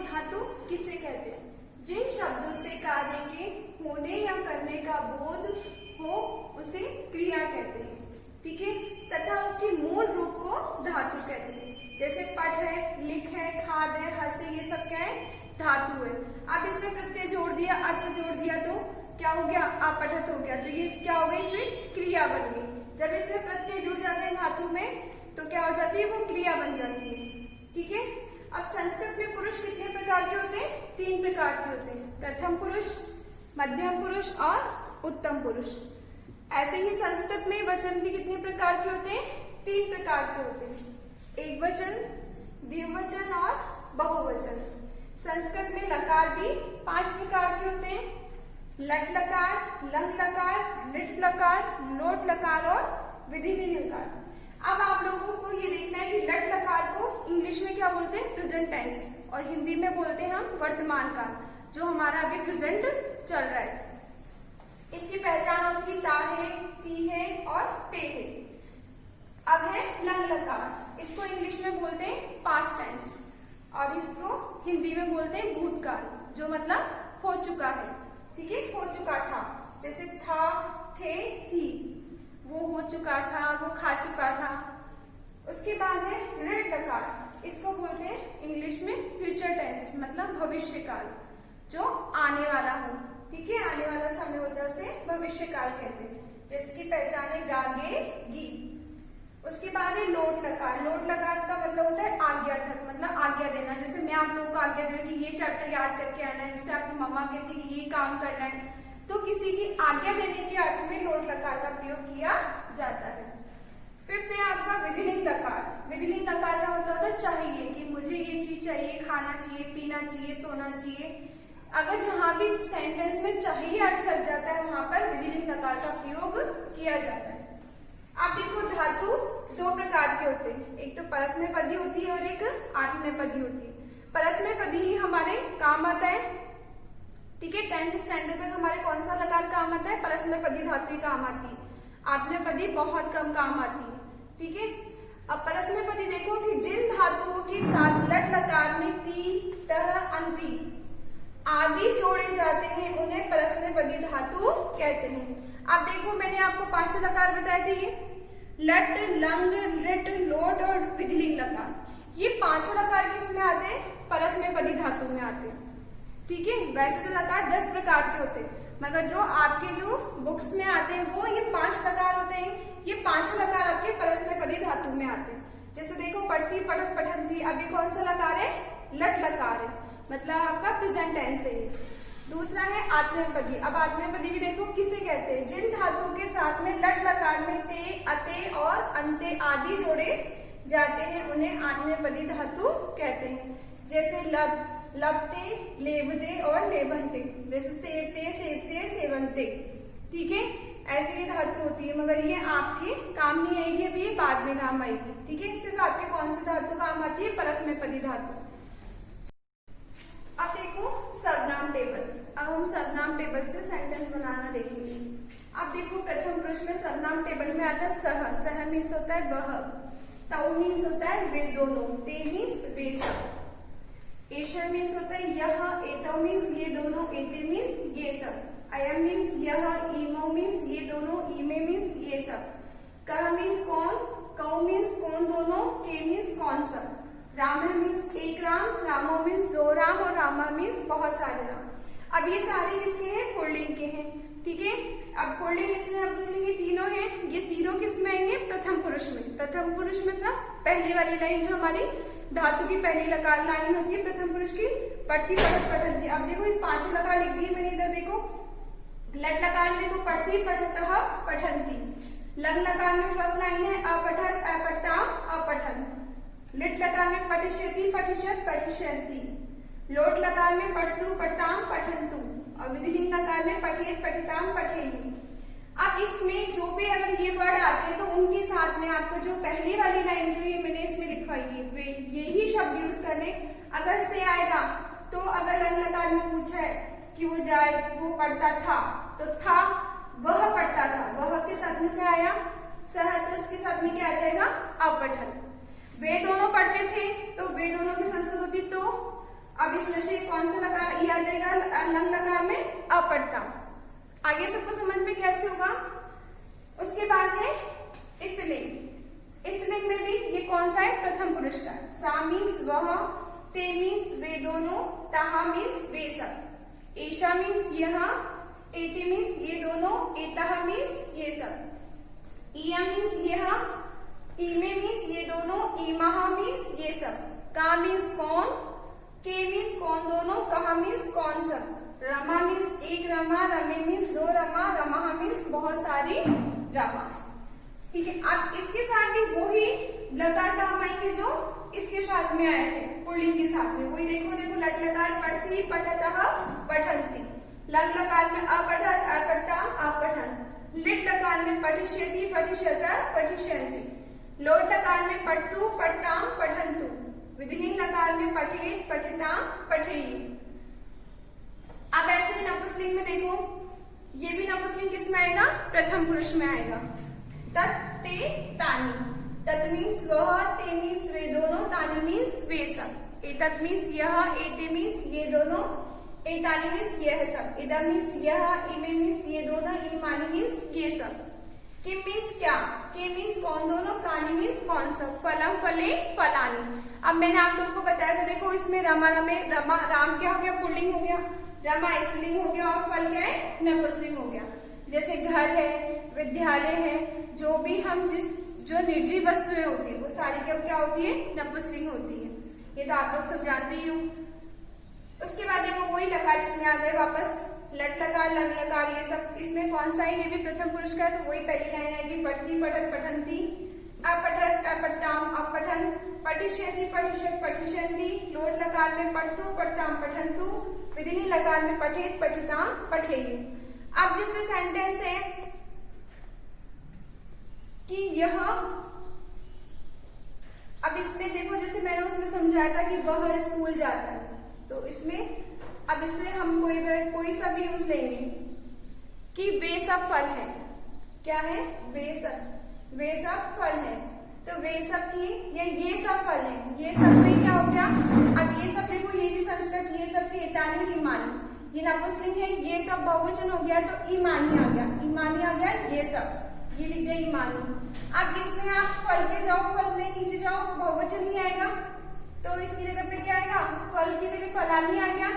धातु किसे कहते हैं? जिन शब्दों से कार्य के होने या करने का बोध हो उसे क्रिया कहते हैं, ठीक है, तथा उसके मूल रूप को धातु कहते हैं। जैसे पठ है, लिख है, खाद है, हस है, ये सब क्या है? धातु है। अब इसमें प्रत्यय जोड़ दिया, अर्थ जोड़ दिया तो क्या हो गया? अपठत हो गया। तो ये क्या हो गई? फिर क्रिया बन गई। जब इसमें प्रत्यय जुड़ जाते हैं धातु में तो क्या हो जाती है? वो क्रिया बन जाती है, ठीक है। अब संस्कृत में पुरुष कितने प्रकार के होते हैं? 3 प्रकार के होते हैं, प्रथम पुरुष, मध्यम पुरुष और उत्तम पुरुष। ऐसे ही संस्कृत में वचन भी कितने प्रकार के होते हैं? 3 प्रकार के होते हैं, एक वचन, द्विवचन और बहुवचन। संस्कृत में लकार भी 5 प्रकार के होते हैं, लट लकार, लंग लकार, लिट लकार, लोट लकार और विधिलिंग लकार। अब आप लोगों को ये देखना है कि लट लकार को इंग्लिश में क्या बोलते हैं? प्रेजेंट टेंस, और हिंदी में बोलते हैं हम वर्तमान काल, जो हमारा अभी प्रेजेंट चल रहा है। इसकी पहचान होती है ता है, ती है और ते है। अब है लंग लकार, इसको इंग्लिश में बोलते हैं पास्ट टेंस और इसको हिंदी में बोलते हैं भूतकाल, जो मतलब हो चुका है, ठीक है, हो चुका था। जैसे था, थे, थी, वो हो चुका था, वो खा चुका था। उसके बाद है ऋण लकार, इसको बोलते हैं इंग्लिश में फ्यूचर टेंस, मतलब भविष्य काल, जो आने वाला हो, ठीक है, आने वाला समय होता है उसे भविष्य काल कहते हैं। जिसकी पहचान है गागे, गी। उसके बाद है लोट लकार। लोट लकार का मतलब होता है आज्ञार्थक, मतलब आज्ञा देना। जैसे मैं आप लोगों को आज्ञा दे रही हूँ कि ये चैप्टर याद करके आना है, इससे आपकी मम्मा कहती है कि ये काम करना है, तो किसी की आज्ञा देने के अर्थ में लोट लकार का प्रयोग किया जाता है। फिफ्थ है आपका विधिलिंग लकार। विधिलिंग लकार का मतलब होता है चाहिए, कि मुझे ये चीज चाहिए, खाना चाहिए, पीना चाहिए, सोना चाहिए। अगर जहां भी सेंटेंस में चाहिए अर्थ लग जाता है वहां पर विधिलिंग लकार का प्रयोग किया जाता है। आप देखो धातु 2 प्रकार के होते हैं, एक तो परस्मैपदी होती है और एक आत्मनेपदी होती है। परस्मैपदी ही हमारे काम आता है, ठीक है, 10th स्टैंडर्ड तक हमारे कौन सा लकार काम आता है? परस्मैपदी धातु ही काम आती है, आत्मनेपदी बहुत कम काम आती है, ठीक है। अब परस्मैपदी देखो कि जिन धातुओं के साथ लट लकार में ती, तह, अंति आदि जोड़े जाते हैं उन्हें परस्मैपदी धातु कहते हैं। अब देखो मैंने आपको 5 लकार बताए थे, ये लट, लंग, लिट, लोट और विधिलिंग लकार। ये 5 लकार किसमें आते हैं? परस्मैपदी धातु में आते हैं, ठीक है। वैसे तो लकार 10 प्रकार के होते हैं, मगर जो आपके जो बुक्स में आते हैं वो ये 5 लकार होते हैं। ये 5 लकार आपके परस्मैपदी धातु में आते हैं। जैसे देखो पढ़ती, पढ़त, पठंती, अभी कौन सा लकार है? लट लकार है, मतलब आपका प्रेजेंट टेंस है। दूसरा है आत्मनेपदी। अब आत्मनेपदी भी देखो किसे कहते हैं? जिन धातुओं के साथ में लट लकार में ते, अते और अंते आदि जोड़े जाते हैं उन्हें आत्मनेपदी धातु कहते हैं। जैसे लब, लबते, लेबते और लेबनते। जैसे सेवते, सेवते, सेवनते, ठीक है, ऐसी ये धातु होती है, मगर ये आपके काम नहीं आएगी, अभी ये बाद में काम आएगी, ठीक है। सिर्फ आपके कौन सी धातु काम आती है? परस्मैपदी धातु। अब देखो सर्वनाम टेबल। अब हम सर्वनाम टेबल से सेंटेंस बनाना देखेंगे। अब देखो प्रथम पुरुष में सर्वनाम टेबल में आता है सह। सह मीन्स होता है वह, तौ मीन्स होता है वे दोनों, ते मीन्स वे सब, एषः मीन्स होता है यह, एतौ मीन्स ये दोनों, एते मीन्स ये सब, अयम मीन्स यह, इमौ मीन्स ये दोनों, इमे मीन्स ये सब, कह मीन्स कौन, कौ मीन्स कौन दोनों, के मीन्स कौन सब, राम मीन्स एक राम, रामो मीन्स 2 राम और रामा मीन्स बहुत सारे राम। अब ये सारे किसके हैं? पुल्लिंग के हैं, ठीक है। अब पुल्लिंग इसलिए आप पूछेंगे तीनों हैं, ये तीनों किसमें आएंगे? प्रथम पुरुष में। प्रथम पुरुष में था पहली वाली लाइन जो हमारी धातु की पहली लकार लाइन होती है प्रथम पुरुष की, पढ़ती, पढ़त, पठंती। अब देखो इस 5 लकार लिख दिए मैंने, इधर देखो लट लकार में देखो पढ़ती, पठतः, पठंती। लंग लकार में फर्स्ट लाइन है अपठत, अपठताम, अपठन। लिट लकार में पठिष्यति, पठिष्यत, पठिष्यन्ति। लोट लकार में पठतु, पठताम, पठन्तु। और विधिलिंग लकार में पठेत, पठिताम, पठेयु। अब इसमें जो भी अगर ये वर्ड आते हैं तो उनके साथ में आपको जो पहली वाली लाइन जो ये मैंने इसमें लिखवाई है वे यही शब्द यूज करने। अगर से आएगा तो अगर लंग लकार में पूछा है कि वो जाए, वो पढ़ता था, तो था, वह पढ़ता था, वह के साथ में से आया, सह तो उसके साथ में क्या आ जाएगा? अपठन। वे दोनों पढ़ते थे तो वे दोनों की संस्कृत होती तो, अब इसमें से कौन सा लकार ये आ जाएगा लंग लकार में अपठता। आगे सबको समझ में कैसे होगा। उसके बाद है स्त्रीलिंग। स्त्रीलिंग में भी ये कौन सा है, प्रथम पुरुष का। सा मीन्स वह, ते मीन्स वे दोनों, ताहा मीन्स वे सब, ऐशा मीन्स यह, एते मीन्स ये दोनों, एताहा मीन्स ये सब, इया मीन्स यह, इमे मीन्स ये दोनों, इमाहा मीन्स ये सब, का मीन्स कौन, के मीन्स कौन दोनों, कहा मीन्स कौन सब, रमा मीन्स एक रमा, रमे मीन्स दो रमा, रमाहा मीन्स बहुत सारी रमा। ठीक है। अब इसके साथ भी वही लकार काम आएंगे जो इसके साथ में आए थे पुल्लिंग के साथ में। वही देखो लट लकार पठती, पठतः, पठन्ति। लग लकार में अपठत, अपठताम, अपठन। लिट लकार में पठिष्यति, पठिष्यतः, पठिष्यन्ति। लोट लकार में पठतु, पठताम, पठन्तु। विधिलिंग लकार में पठेत, पठिताम, पठेयु। अब ऐसे नपुंसकलिंग में देखो, ये भी नपुंसकलिंग किस में आएगा, प्रथम पुरुष में आएगा। तत्, ते, तानि। तत् मीन्स वह, ते मीन्स वे दोनों, तानि मीन्स वे सब, एतत् मीन्स यह, एते मीन्स ये दोनों, एतानि मीन्स यह सब, इदम मीन्स यह, इमे मीन्स ये दोनों, इमानि मीन्स ये सब। किम मीन्स क्या, के मीन्स कौन दोनों, कानि मीन्स कौन सब, फलम, फले, फलानि। अब मैंने आप लोगों को बताया था, देखो इसमें रमा, रमे, रमा, राम क्या हो गया, पुल्लिंग हो गया, रमा स्त्रीलिंग हो गया, और फल क्या है, नपुंसकलिंग हो गया। जैसे घर है, विद्यालय है, जो भी हम जो निर्जीव वस्तुएं होती है वो सारी क्या होती है, नपुंसकलिंग होती है। ये तो आप लोग सब जानते ही हो। उसके बाद देखो वही लकार इसमें आ गए वापस, लट लकार, लंग लकार, ये सब इसमें कौन सा है, ये भी प्रथम पुरुष का है, तो वही पहली लाइन आएगी, पठती, पठत, पठन्ति, अपठत, अपठताम, अपठन, पठिष्यति, पठिष्यत, पठिष्यन्ति। लोट लकार में पठतु, पठताम, पठन्तु। विधिलिंग लकार में पठेत, पठिताम, पठेयु। अब जैसे सेंटेंस है कि यह, अब इसमें देखो जैसे मैंने उसमें समझाया था कि वह स्कूल जाता है, तो इसमें अब इससे हम कोई सा भी यूज लेंगे कि वे सब फल है। क्या है, वे सब फल है, तो वे सब की या ये सब फल है, ये सब में क्या हो गया, अब ये सब देखो, ये संस्कृत, ये सब की एतानी, इमानी, ये नपुंसकलिंग है, ये सब बहुवचन हो गया, तो ईमानी आ गया, ईमानी आ गया, ये सब, ये लिख दिया ईमानी। अब इसमें आप फल पे जाओ, फल में नीचे जाओ, बहुवचन नहीं आएगा, तो इसकी जगह पे क्या आएगा, फल की जगह फलानी आ गया।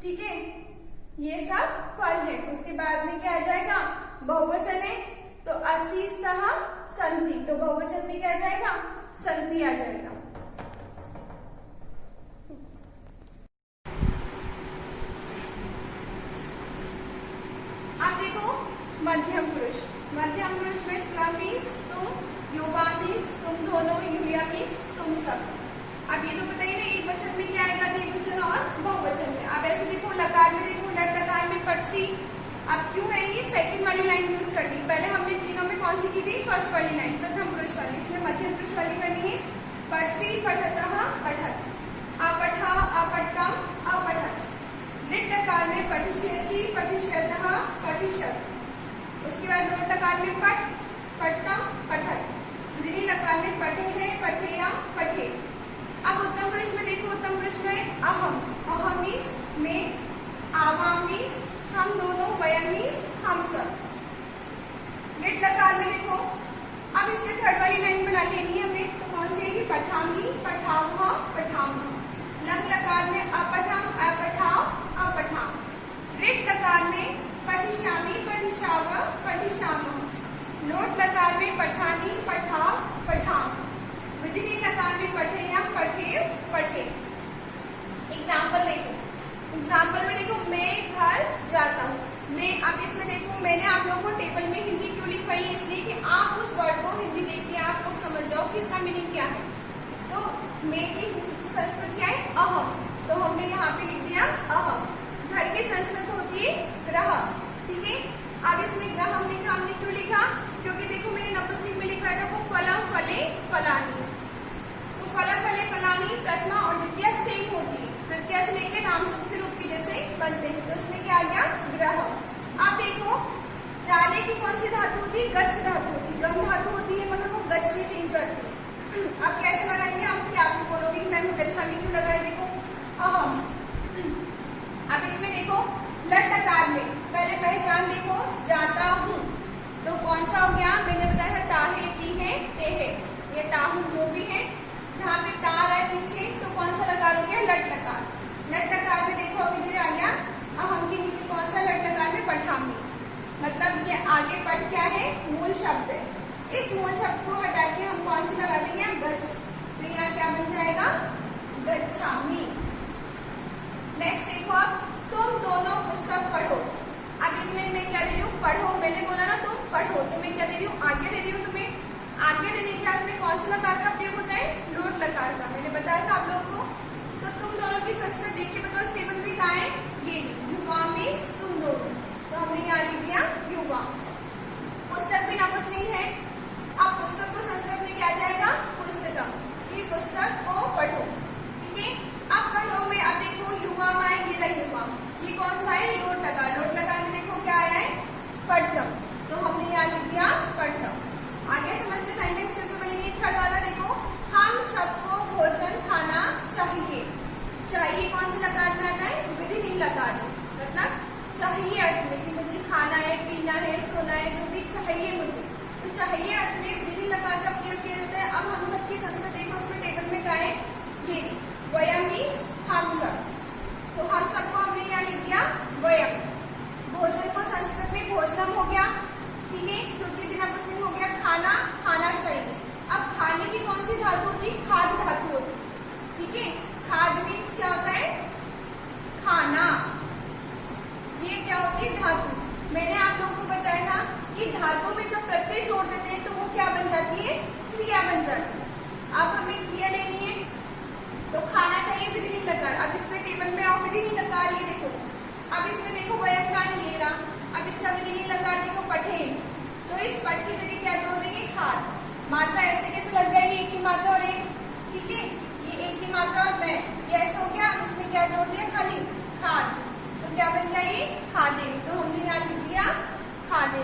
ठीक है, ये सब फल है। उसके बाद में क्या आ जाएगा, बहुवचन है, तो अस्ति, स्तः, सन्ति, तो बहुवचन में क्या आ जाएगा, सन्ति आ जाएगा। अब देखो मध्यम पुरुष। मध्यम पुरुष में त्वम मीन्स तुम, युवा मीन्स तुम दोनों, यूया मीन्स तुम सब। अब ये तो पता ही नहीं, एक वचन में क्या आएगा, द्विवचन और बहुवचन में। अब ऐसे देखो लकार में, देखो लट लकार में पठसी। अब क्यों है ये सेकंड वाली लाइन यूज करनी, पहले हमने तीनों में कौन सी की थी, फर्स्ट वाली लाइन, प्रथम पुरुष वाली, इसमें मध्यम पुरुष वाली करनी है। पठसी, पठतः, पठत, अपठा, अपठतम, अपठत। लिट लकार में पठिष्यसि, पठिष्यतः, पठिष्यत। उसके बाद लोट लकार में पठ, पठतम, पठत। विधिलिंग लकार में पठे है, पठेया, पठे। अब उत्तम पुरुष में देखो, उत्तम पुरुष में अहम, अहम मीन्स मैं, आवाम मीन्स हम दोनों, वयम मीन्स हम सब। लिट लकार में देखो, अब इसमें थर्ड वाली लाइन बना लेनी है हमने, तो कौन सी है, पठामी, पठावह, पठामह। लंग लकार में अपठम, अपठाव, अपठाम। लिट लकार में पठिष्यामि, पठिष्यावः, पठिष्यामः। लोट लकार में पठानी, पठाव, पठाम। विधिलिंग लकार में पठेयम, पठेव, पठे। एग्जाम्पल देखो, एग्जाम्पल में देखो, मैं घर जाता हूँ, मैं, अब इसमें देखो मैंने आप लोगों को टेबल में हिंदी क्यों लिखवाई है, इसलिए कि आप उस वर्ड को हिंदी देख के आप लोग समझ जाओ कि इसका मीनिंग क्या है। तो मैं की संस्कृत क्या है, अहम, तो हमने यहाँ पे लिख दिया अहम। घर की संस्कृत होती है ग्रह। ठीक है, अब इसमें ग्रह हमने क्यों लिखा, क्योंकि देखो मैंने नपुंसकलिंग में लिखा था वो फलम, फले, फलानी, तो फलम, फले, फलानी प्रथमा और द्वितीय सेम होती है, तृतीया से लेकर नाम शब्द के रूप के जैसे बनते हैं, तो इसमें क्या आ गया, ग्रह। अब देखो जाले की कौन सी धातु होती है, गच्छ धातु होती है, गम धातु होती है, मगर वो गच्छ में चेंज होती है। अब कैसे लगाएंगे हम, क्या आप बोलोगे मैम गच्छा में क्यों लगाए, देखो अहम। अब इसमें देखो लट लकार में पहले पहचान देखो, जाता हूँ, तो कौन सा हो गया, मैंने बताया था ताहे तीहे तेहे, ये ताहू जो भी है, जहाँ पे ता रहा है पीछे तो कौन सा लकार हो गया, लट लकार। लट लकार में देखो अभी धीरे आ गया, अहम के नीचे कौन सा लट लकार में, पठामी, मतलब ये आगे पठ क्या है, मूल शब्द है। इस मूल शब्द को हटा के हम कौन सी लगा देंगे, गच्छ, तो यहाँ क्या बन जाएगा, गच्छामी। नेक्स्ट देखो अब, तुम दोनों पुस्तक पढ़ो। अब इसमें मैं क्या दे रही हूँ, पढ़ो, मैंने बोला ना तुम पढ़ो, तो मैं क्या दे रही हूँ, आज्ञा दे रही हूँ तुम्हें। आज्ञा देने के बाद में कौन सा लकार का प्रयोग होता है, लोट लकार का, मैंने बताया था आप लोगों को। तो तुम दोनों की संस्कृत देख के बताओ, इस टेबल में कहाँ है, ये युवा मीन्स तुम दोनों, तो हमने यहाँ लिख दिया युवा। पुस्तक भी नामस्लिंग है। अब पुस्तक को संस्कृत में क्या जाएगा, पुस्तकम, ये पुस्तक को पढ़ो, ठीक है। अब पढ़ो में अब देखो युवा में ये रही युवा, ये कौन सा है, लोट लकार। लोट लकार में देखो क्या आया है, पढ़तम, तो हमने यहाँ लिख दिया पढ़तम। आगे समझते सेंटेंस कैसे बनेंगे, थर्ड वाला देखो, हम सबको भोजन खाना चाहिए। चाहिए कौन से लकार में आता है, विधिहीन लकार में, मतलब चाहिए अर्थ में कि मुझे खाना है, पीना है, सोना है, जो भी चाहिए मुझे, तो चाहिए अर्थ में विधिहीन लकार का प्रयोग किया जाता है। अब हम सबकी संस्कृत देखो, उसमें टेबल में क्या है, ये वयम मीन्स हम सब, तो हम सबको हमने यहाँ लिख दिया वयम। भोजन को संस्कृत में भोजनम हो गया, ठीक है, क्योंकि बिना पुस्लिंग हो गया, खाना, खाना चाहिए। अब खाने की कौन सी धातु होती है, खाद धातु होती है, ठीक है। खाद मीन्स क्या होता है, खाना, ये क्या होती है, धातु। मैंने आप लोगों को बताया था कि धातु में जब प्रत्यय जोड़ देते हैं तो वो क्या बन जाती है, क्रिया बन जाती है। अब हमें क्रिया लेनी है, तो खाना चाहिए विधिहीन लकार। अब इसमें टेबल में आओ, विधिहीन लकार ये देखो, अब इसमें देखो वयम का ये रहा, अब इसका विधिहीन लकार देखो पठेन, तो इस पठ की जगह क्या जोड़ देंगे, खाद। मात्रा ऐसे कैसे लग जाएगी, एक ही मात्रा और एक, ठीक है, ये एक ही मात्रा और मैं, ये ऐसा हो गया, इसमें क्या जोड़ दिया, खाली खाद, तो क्या बन गया, ये खादे, तो हमने यहाँ लिख दिया खादे।